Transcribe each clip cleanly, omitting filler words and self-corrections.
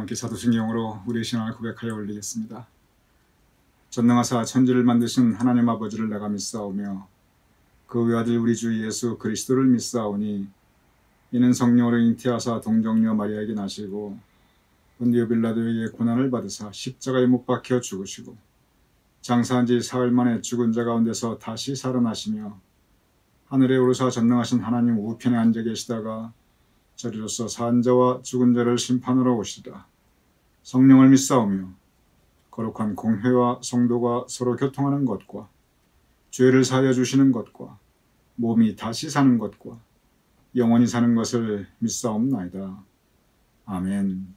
함께 사도신경으로 우리의 신앙을 고백하여 올리겠습니다. 전능하사 천지를 만드신 하나님 아버지를 내가 믿사오며 그 외아들 우리 주 예수 그리스도를 믿사오니 이는 성령으로 잉태하사 동정녀 마리아에게 나시고 본디오 빌라도에게 고난을 받으사 십자가에 못 박혀 죽으시고 장사한 지 사흘 만에 죽은 자 가운데서 다시 살아나시며 하늘에 오르사 전능하신 하나님 우편에 앉아 계시다가 저리로서 산 자와 죽은 자를 심판하러 오시리라. 성령을 믿사오며 거룩한 공회와 성도가 서로 교통하는 것과 죄를 사하여 주시는 것과 몸이 다시 사는 것과 영원히 사는 것을 믿사옵나이다. 아멘.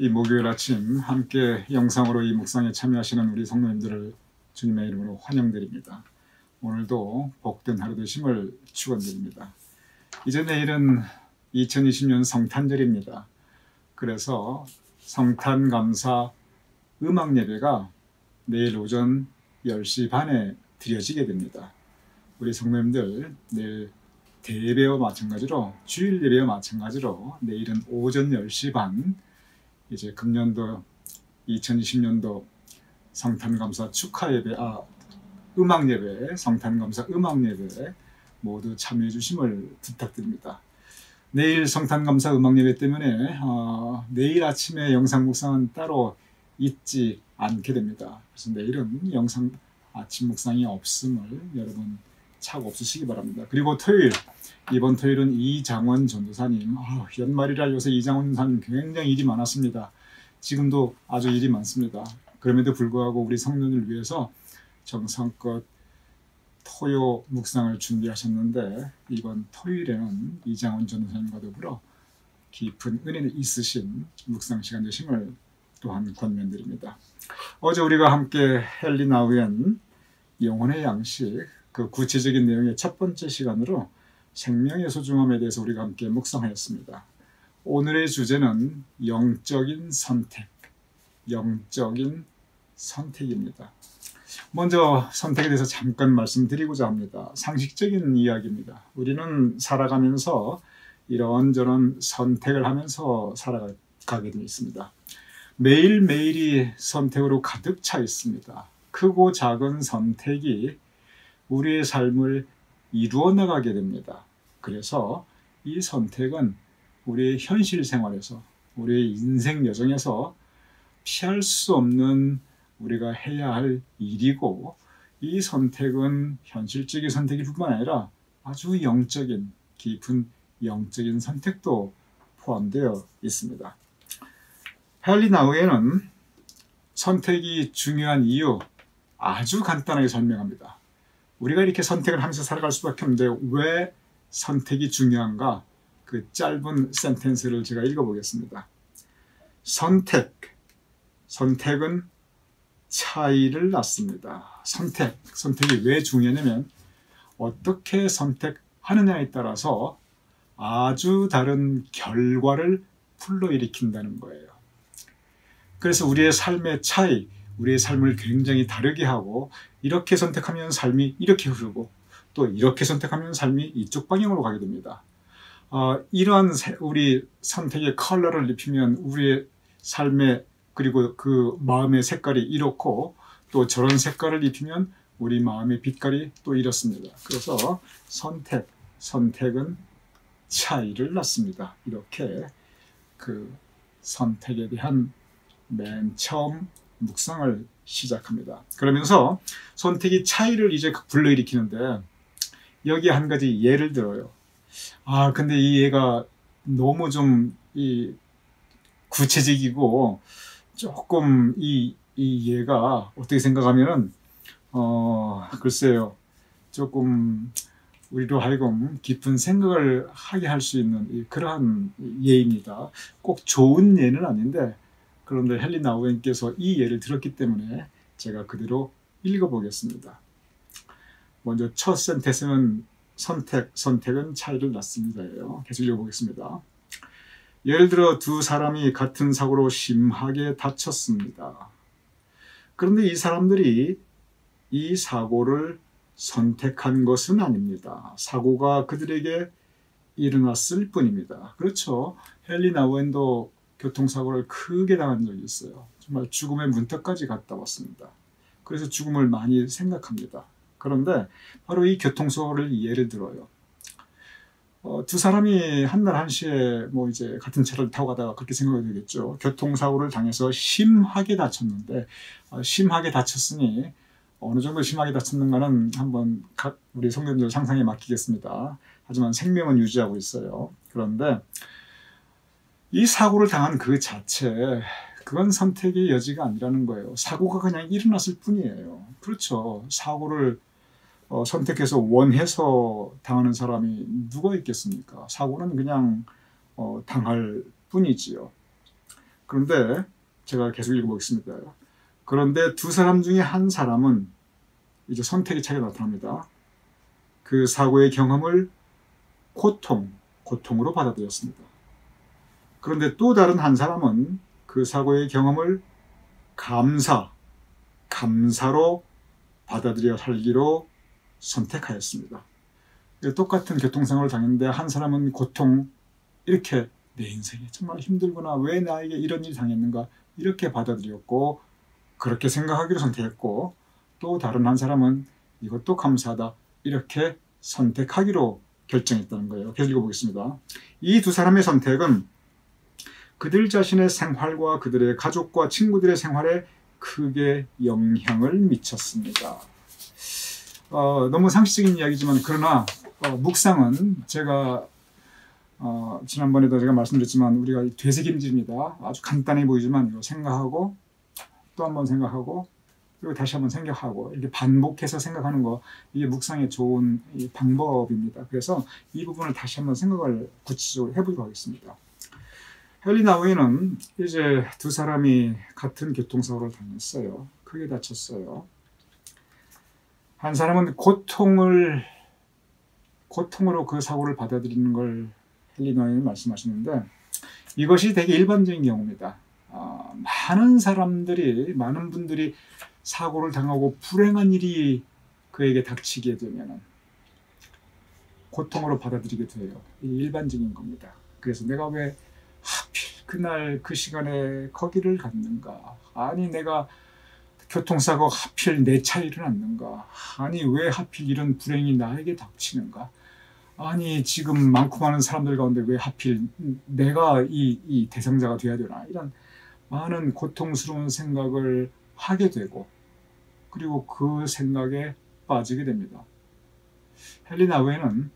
이 목요일 아침 함께 영상으로 이 묵상에 참여하시는 우리 성도님들을 주님의 이름으로 환영드립니다. 오늘도 복된 하루 되심을 축원드립니다. 이제 내일은 2020년 성탄절입니다. 그래서 성탄감사 음악예배가 내일 오전 10시 반에 드려지게 됩니다. 우리 성도님들 내일 대예배와 마찬가지로 주일 예배와 마찬가지로 내일은 오전 10시 반 이제 금년도 2020년도 성탄감사 축하예배, 음악예배, 성탄감사 음악예배 모두 참여해 주심을 부탁드립니다. 내일 성탄감사 음악예배 때문에 내일 아침에 영상 묵상은 따로 있지 않게 됩니다. 그래서 내일은 영상 아침 묵상이 없음을 여러분 착오 없으시기 바랍니다. 그리고 토요일, 이번 토요일은 이장원 전도사님, 연말이라 요새 이장원 전도사님 굉장히 일이 많았습니다. 지금도 아주 일이 많습니다. 그럼에도 불구하고 우리 성도를 위해서 정성껏 토요 묵상을 준비하셨는데, 이번 토요일에는 이장원 전도사님과 더불어 깊은 은혜는 있으신 묵상 시간 되심을 또한 권면드립니다. 어제 우리가 함께 헨리 나우엔 영혼의 양식, 그 구체적인 내용의 첫 번째 시간으로 생명의 소중함에 대해서 우리가 함께 묵상하였습니다. 오늘의 주제는 영적인 선택, 영적인 선택입니다. 먼저 선택에 대해서 잠깐 말씀드리고자 합니다. 상식적인 이야기입니다. 우리는 살아가면서 이런저런 선택을 하면서 살아가게 되어 있습니다. 매일매일이 선택으로 가득 차 있습니다. 크고 작은 선택이 우리의 삶을 이루어 나가게 됩니다. 그래서 이 선택은 우리의 현실 생활에서, 우리의 인생 여정에서 피할 수 없는 우리가 해야 할 일이고, 이 선택은 현실적인 선택일 뿐만 아니라 아주 영적인, 깊은 영적인 선택도 포함되어 있습니다. 헨리 나우엔은 선택이 중요한 이유 아주 간단하게 설명합니다. 우리가 이렇게 선택을 하면서 살아갈 수밖에 없는데 왜 선택이 중요한가? 그 짧은 센텐스를 제가 읽어보겠습니다. 선택은 차이를 낳습니다. 선택이 왜 중요하냐면 어떻게 선택하느냐에 따라서 아주 다른 결과를 불러일으킨다는 거예요. 그래서 우리의 삶의 차이, 우리의 삶을 굉장히 다르게 하고, 이렇게 선택하면 삶이 이렇게 흐르고 또 이렇게 선택하면 삶이 이쪽 방향으로 가게 됩니다. 이러한 우리 선택의 컬러를 입히면 우리의 삶의, 그리고 그 마음의 색깔이 이렇고, 또 저런 색깔을 입히면 우리 마음의 빛깔이 또 이렇습니다. 그래서 선택은 차이를 낳습니다. 이렇게 그 선택에 대한 맨 처음 묵상을 시작합니다. 그러면서 선택이 차이를 이제 불러일으키는데, 여기에 한 가지 예를 들어요. 근데 이 예가 너무 좀 구체적이고, 조금 이 예가 어떻게 생각하면은 글쎄요, 조금 우리로 하여금 깊은 생각을 하게 할 수 있는 그러한 예입니다. 꼭 좋은 예는 아닌데, 그런데 헨리 나우엔께서 이 예를 들었기 때문에 제가 그대로 읽어보겠습니다. 먼저 첫 센텐스는 선택은 차이를 낳습니다예요. 계속 읽어보겠습니다. 예를 들어 두 사람이 같은 사고로 심하게 다쳤습니다. 그런데 이 사람들이 이 사고를 선택한 것은 아닙니다. 사고가 그들에게 일어났을 뿐입니다. 그렇죠. 헨리 나우엔도 교통사고를 크게 당한 적이 있어요. 정말 죽음의 문턱까지 갔다 왔습니다. 그래서 죽음을 많이 생각합니다. 그런데 바로 이 교통사고를 예를 들어요. 두 사람이 한날 한시에 이제 같은 차를 타고 가다가 그렇게 생각이 되겠죠. 교통사고를 당해서 심하게 다쳤는데, 심하게 다쳤으니 어느 정도 심하게 다쳤는가는 한번 우리 성도님들 상상에 맡기겠습니다. 하지만 생명은 유지하고 있어요. 그런데 이 사고를 당한 그 자체, 그건 선택의 여지가 아니라는 거예요. 사고가 그냥 일어났을 뿐이에요. 그렇죠. 사고를 선택해서 원해서 당하는 사람이 누가 있겠습니까? 사고는 그냥 당할 뿐이지요. 그런데 제가 계속 읽어보겠습니다. 그런데 두 사람 중에 한 사람은 이제 선택의 차이가 나타납니다. 그 사고의 경험을 고통으로 받아들였습니다. 그런데 또 다른 한 사람은 그 사고의 경험을 감사로 받아들여 살기로 선택하였습니다. 똑같은 교통사고를 당했는데 한 사람은 고통, 이렇게 내 인생이 정말 힘들구나, 왜 나에게 이런 일이 당했는가, 이렇게 받아들였고, 그렇게 생각하기로 선택했고, 또 다른 한 사람은 이것도 감사하다 이렇게 선택하기로 결정했다는 거예요. 계속 읽어보겠습니다. 이 두 사람의 선택은 그들 자신의 생활과 그들의 가족과 친구들의 생활에 크게 영향을 미쳤습니다. 너무 상식적인 이야기지만 그러나 묵상은 제가 지난번에도 제가 말씀드렸지만 우리가 되새김질입니다. 아주 간단해 보이지만 이거 생각하고 또 한번 생각하고 그리고 다시 한번 생각하고 이렇게 반복해서 생각하는 거, 이게 묵상의 좋은 방법입니다. 그래서 이 부분을 다시 한번 생각을 구체적으로 해보도록 하겠습니다. 헨리 나우이는 이제 두 사람이 같은 교통사고를 당했어요. 크게 다쳤어요. 한 사람은 고통으로 그 사고를 받아들이는 걸 헨리 나우이는 말씀하시는데, 이것이 되게 일반적인 경우입니다. 많은 분들이 사고를 당하고 불행한 일이 그에게 닥치게 되면 고통으로 받아들이게 돼요. 이게 일반적인 겁니다. 그래서 내가 왜 하필 그날 그 시간에 거기를 갔는가? 아니 내가 교통사고 하필 내 차에 일어났는가? 아니 왜 하필 이런 불행이 나에게 닥치는가? 아니 지금 많고 많은 사람들 가운데 왜 하필 내가 이 대상자가 되어야 되나? 이런 많은 고통스러운 생각을 하게 되고, 그리고 그 생각에 빠지게 됩니다. 헨리 나우이는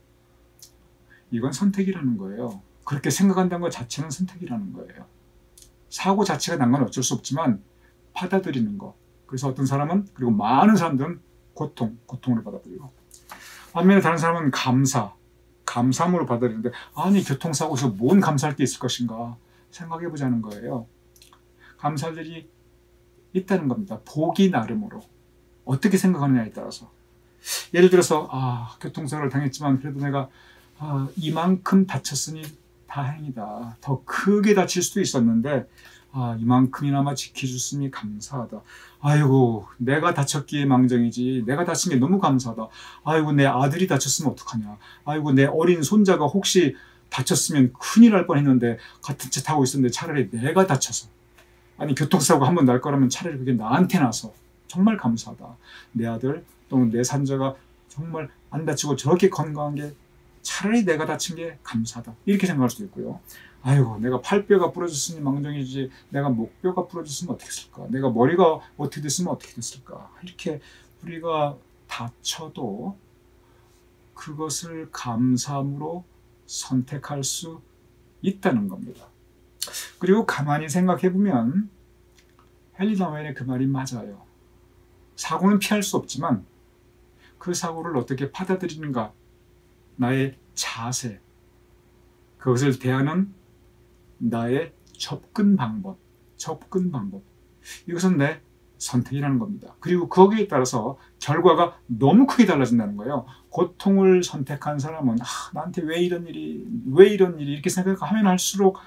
이건 선택이라는 거예요. 그렇게 생각한다는 것 자체는 선택이라는 거예요. 사고 자체가 난 건 어쩔 수 없지만 받아들이는 거. 그래서 어떤 사람은, 그리고 많은 사람들은 고통으로 받아들이고, 반면에 다른 사람은 감사함으로 받아들이는데, 아니 교통사고에서 뭔 감사할 게 있을 것인가 생각해보자는 거예요. 감사할 일이 있다는 겁니다. 보기 나름으로 어떻게 생각하느냐에 따라서. 예를 들어서 교통사고를 당했지만 그래도 내가 이만큼 다쳤으니 다행이다. 더 크게 다칠 수도 있었는데 이만큼이나마 지켜줬으니 감사하다. 아이고 내가 다쳤기에 망정이지, 내가 다친 게 너무 감사하다. 아이고 내 아들이 다쳤으면 어떡하냐. 아이고 내 어린 손자가 혹시 다쳤으면 큰일 날 뻔했는데 같은 차 타고 있었는데 차라리 내가 다쳐서, 아니 교통사고 한번 날 거라면 차라리 그게 나한테 나서 정말 감사하다. 내 아들 또는 내 산자가 정말 안 다치고 저렇게 건강한 게 차라리 내가 다친 게 감사하다. 이렇게 생각할 수도 있고요. 아이고 내가 팔뼈가 부러졌으니 망정이지, 내가 목뼈가 부러졌으면 어떻게 했을까, 내가 머리가 어떻게 됐으면 어떻게 됐을까. 이렇게 우리가 다쳐도 그것을 감사함으로 선택할 수 있다는 겁니다. 그리고 가만히 생각해보면 헨리 나우이의 그 말이 맞아요. 사고는 피할 수 없지만 그 사고를 어떻게 받아들이는가, 나의 자세, 그것을 대하는 나의 접근 방법, 이것은 내 선택이라는 겁니다. 그리고 거기에 따라서 결과가 너무 크게 달라진다는 거예요. 고통을 선택한 사람은 나한테 왜 이런 일이 이렇게 생각하면 할수록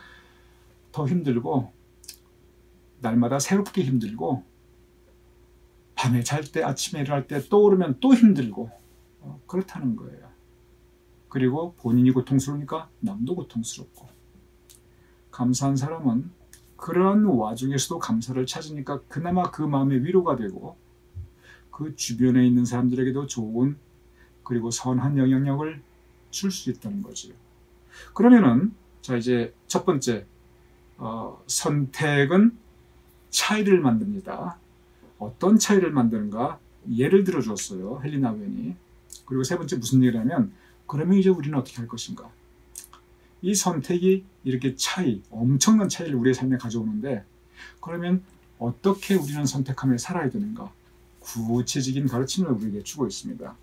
더 힘들고, 날마다 새롭게 힘들고, 밤에 잘 때 아침에 일어날 때 떠오르면 또 힘들고, 그렇다는 거예요. 그리고 본인이 고통스러우니까 남도 고통스럽고, 감사한 사람은 그러한 와중에서도 감사를 찾으니까 그나마 그 마음에 위로가 되고 그 주변에 있는 사람들에게도 좋은 그리고 선한 영향력을 줄 수 있다는 거죠. 그러면은 자 이제 첫 번째 선택은 차이를 만듭니다. 어떤 차이를 만드는가 예를 들어 주었어요, 헨리 나우이. 그리고 세 번째 무슨 얘기를 하면, 그러면 이제 우리는 어떻게 할 것인가. 이 선택이 이렇게 엄청난 차이를 우리의 삶에 가져오는데, 그러면 어떻게 우리는 선택하며 살아야 되는가, 구체적인 가르침을 우리에게 주고 있습니다.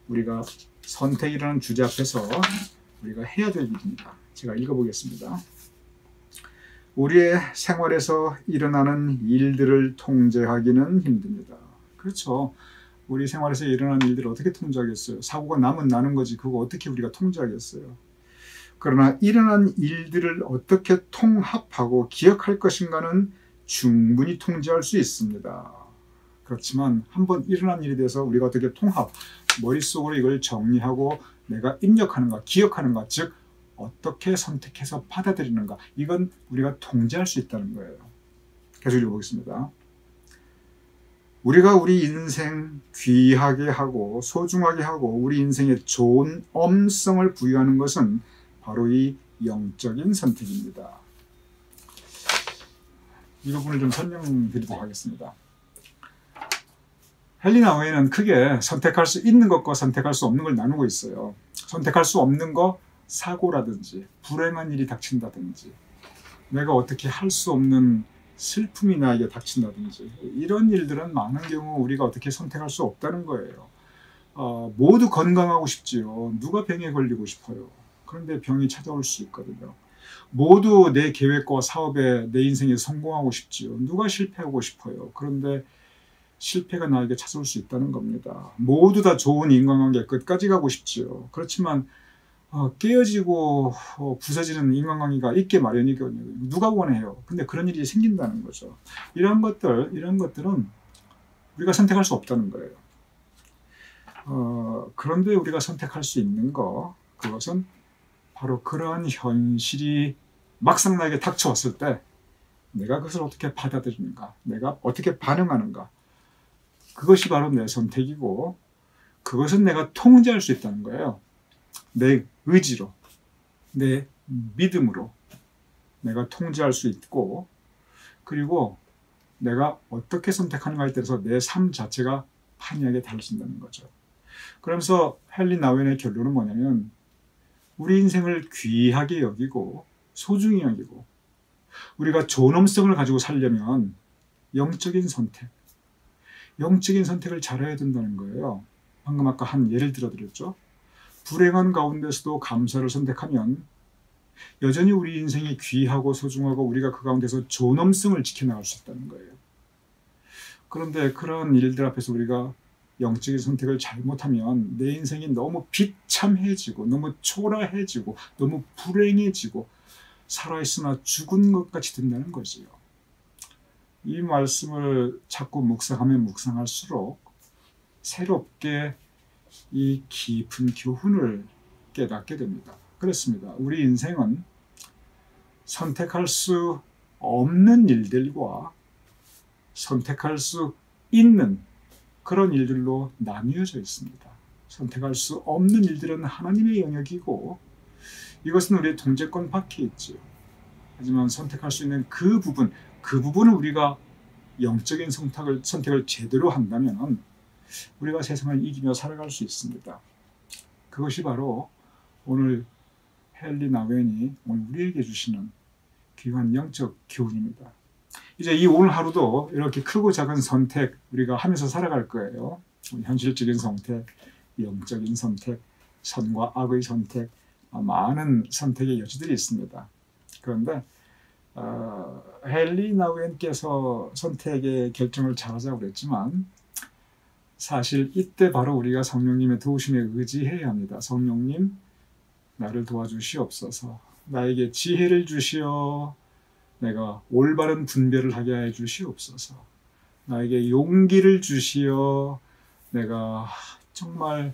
우리가 선택이라는 주제 앞에서 우리가 해야 될 일입니다. 제가 읽어보겠습니다. 우리의 생활에서 일어나는 일들을 통제하기는 힘듭니다. 그렇죠. 우리 생활에서 일어나는 일들을 어떻게 통제하겠어요? 사고가 나면 나는 거지 그거 어떻게 우리가 통제하겠어요? 그러나 일어난 일들을 어떻게 통합하고 기억할 것인가는 충분히 통제할 수 있습니다. 그렇지만 한번 일어난 일에 대해서 우리가 어떻게 머릿속으로 이걸 정리하고 내가 입력하는가, 기억하는가, 즉 어떻게 선택해서 받아들이는가, 이건 우리가 통제할 수 있다는 거예요. 계속 읽어보겠습니다. 우리가 우리 인생 귀하게 하고 소중하게 하고 우리 인생에 좋은 엄성을 부여하는 것은 바로 이 영적인 선택입니다. 이 부분을 좀 설명드리도록 하겠습니다. 헨리 나우엔은 크게 선택할 수 있는 것과 선택할 수 없는 걸 나누고 있어요. 선택할 수 없는 거, 사고라든지 불행한 일이 닥친다든지 내가 어떻게 할 수 없는 슬픔이 나에게 닥친다든지 이런 일들은 많은 경우 우리가 어떻게 선택할 수 없다는 거예요. 모두 건강하고 싶지요. 누가 병에 걸리고 싶어요. 그런데 병이 찾아올 수 있거든요. 모두 내 계획과 사업에 내 인생에 성공하고 싶지요. 누가 실패하고 싶어요. 그런데 실패가 나에게 찾아올 수 있다는 겁니다. 모두 다 좋은 인간관계 끝까지 가고 싶지요. 그렇지만 깨어지고 부서지는 인간관계가 있게 마련이거든요. 누가 원해요? 근데 그런 일이 생긴다는 거죠. 이런 것들은 우리가 선택할 수 없다는 거예요. 그런데 우리가 선택할 수 있는 그것은 바로 그러한 현실이 막상 나에게 닥쳐왔을 때 내가 그것을 어떻게 받아들이는가, 내가 어떻게 반응하는가, 그것이 바로 내 선택이고 그것은 내가 통제할 수 있다는 거예요. 내 의지로, 내 믿음으로 내가 통제할 수 있고 그리고 내가 어떻게 선택하는가에 따라서 내 삶 자체가 판이하게 달라진다는 거죠. 그러면서 헨리 나우엔의 결론은 뭐냐면 우리 인생을 귀하게 여기고 소중히 여기고 우리가 존엄성을 가지고 살려면 영적인 선택을 잘해야 된다는 거예요. 방금 아까 한 예를 들어드렸죠. 불행한 가운데서도 감사를 선택하면 여전히 우리 인생이 귀하고 소중하고 우리가 그 가운데서 존엄성을 지켜나갈 수 있다는 거예요. 그런데 그런 일들 앞에서 우리가 영적인 선택을 잘못하면 내 인생이 너무 비참해지고 너무 초라해지고 너무 불행해지고 살아있으나 죽은 것 같이 된다는 거지요. 이 말씀을 자꾸 묵상하면 묵상할수록 새롭게 이 깊은 교훈을 깨닫게 됩니다. 그렇습니다. 우리 인생은 선택할 수 없는 일들과 선택할 수 있는 그런 일들로 나뉘어져 있습니다. 선택할 수 없는 일들은 하나님의 영역이고 이것은 우리의 통제권 밖에 있지요. 하지만 선택할 수 있는 그 부분을 우리가 영적인 선택을 제대로 한다면 우리가 세상을 이기며 살아갈 수 있습니다. 그것이 바로 오늘 헨리 나우엔이 오늘 우리에게 주시는 귀한 영적 교훈입니다. 이제 이 오늘 하루도 이렇게 크고 작은 선택 우리가 하면서 살아갈 거예요. 현실적인 선택, 영적인 선택, 선과 악의 선택, 많은 선택의 여지들이 있습니다. 그런데 헨리 나우엔께서 선택의 결정을 잘하자고 그랬지만 사실 이때 바로 우리가 성령님의 도우심에 의지해야 합니다. 성령님, 나를 도와주시옵소서. 나에게 지혜를 주시어 내가 올바른 분별을 하게 해 주시옵소서. 나에게 용기를 주시어 내가 정말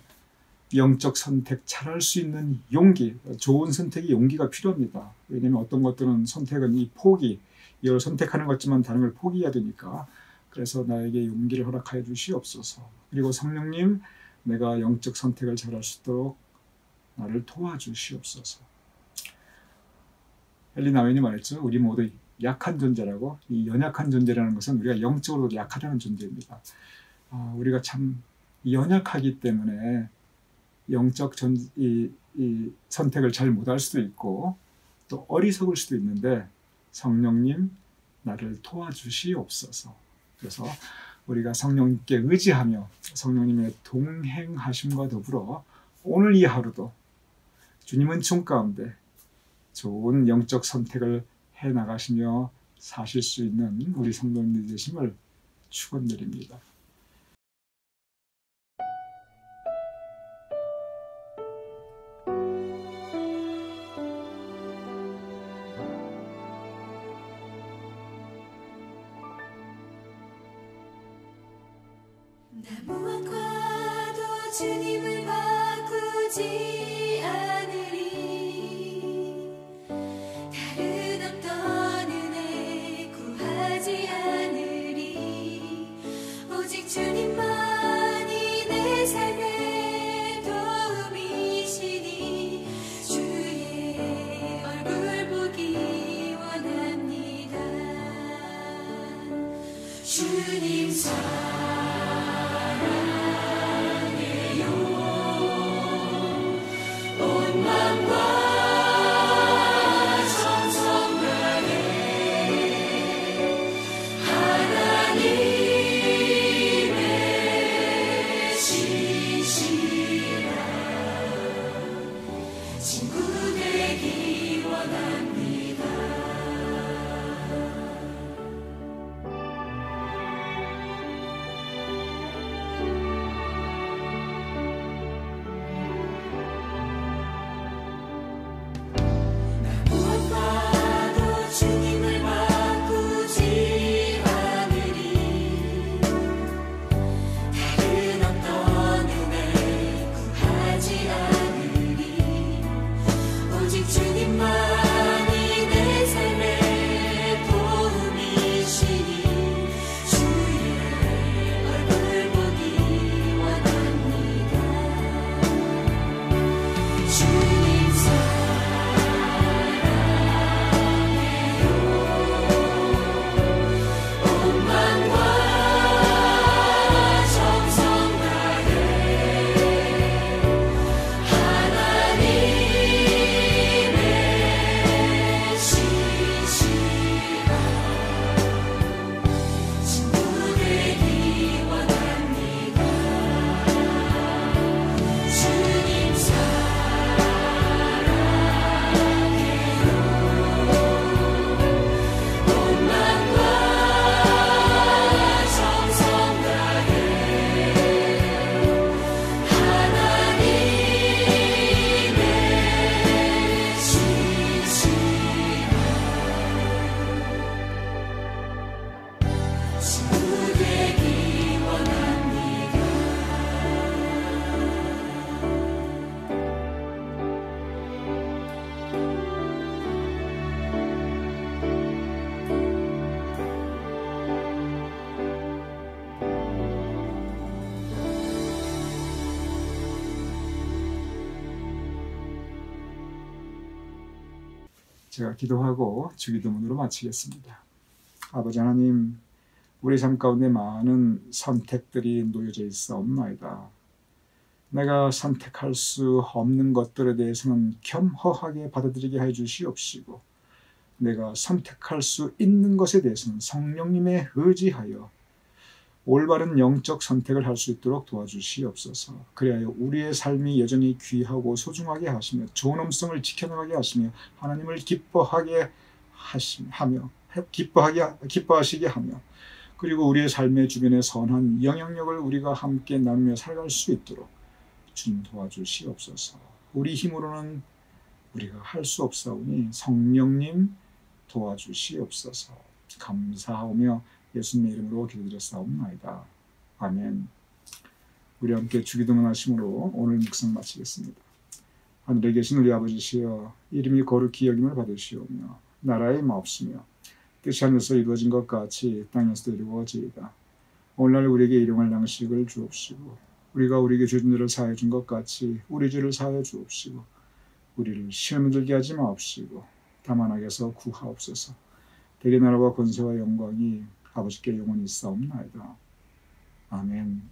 영적 선택 잘할 수 있는 용기, 좋은 선택의 용기가 필요합니다. 왜냐하면 어떤 것들은 선택은 이 포기, 이걸 선택하는 것지만 다른 걸 포기해야 되니까 그래서 나에게 용기를 허락하여 주시옵소서. 그리고 성령님, 내가 영적 선택을 잘할 수 있도록 나를 도와주시옵소서. 헨리 나우엔이 말했죠. 우리 모두 약한 존재라고. 이 연약한 존재라는 것은 우리가 영적으로 약하다는 존재입니다. 우리가 참 연약하기 때문에 영적 선택을 잘 못할 수도 있고 또 어리석을 수도 있는데 성령님, 나를 도와주시옵소서. 그래서 우리가 성령님께 의지하며 성령님의 동행하심과 더불어 오늘 이 하루도 주님 은총 가운데 좋은 영적 선택을 해나가시며 사실 수 있는 우리 성도님들 되심을 축원드립니다. 나 무엇과도 주님을 바꾸지 않으리. 다른 어떤 은혜 구하지 않으리. 오직 제가 기도하고 주기도문으로 마치겠습니다. 아버지 하나님, 우리 삶 가운데 많은 선택들이 놓여져 있사옵나이다. 내가 선택할 수 없는 것들에 대해서는 겸허하게 받아들이게 해 주시옵시고, 내가 선택할 수 있는 것에 대해서는 성령님에 의지하여 올바른 영적 선택을 할 수 있도록 도와주시옵소서. 그리하여 우리의 삶이 여전히 귀하고 소중하게 하시며 존엄성을 지켜나가게 하시며 하나님을 기뻐하게 기뻐하시게 하며, 그리고 우리의 삶의 주변에 선한 영향력을 우리가 함께 나누며 살아갈 수 있도록 주님 도와주시옵소서. 우리 힘으로는 우리가 할 수 없사오니 성령님 도와주시옵소서. 감사하오며 예수님의 이름으로 기도드렸사옵나이다. 아멘. 우리 함께 주기도문 하심으로 오늘 묵상 마치겠습니다. 하늘에 계신 우리 아버지시여, 이름이 거룩히 여김을 받으시오며 나라의 마옵시며 뜻이 하늘에서 이루어진 것 같이 땅에서도 이루어지이다. 오늘날 우리에게 일용할 양식을 주옵시고, 우리가 우리에게 죄진 죄를 사하여 준 것 같이 우리 죄를 사하여 주옵시고, 우리를 시험에 들게 하지 마옵시고 다만 악에서 구하옵소서. 대개 나라와 권세와 영광이 아버지께 영원히 있사옵나이다. 아멘.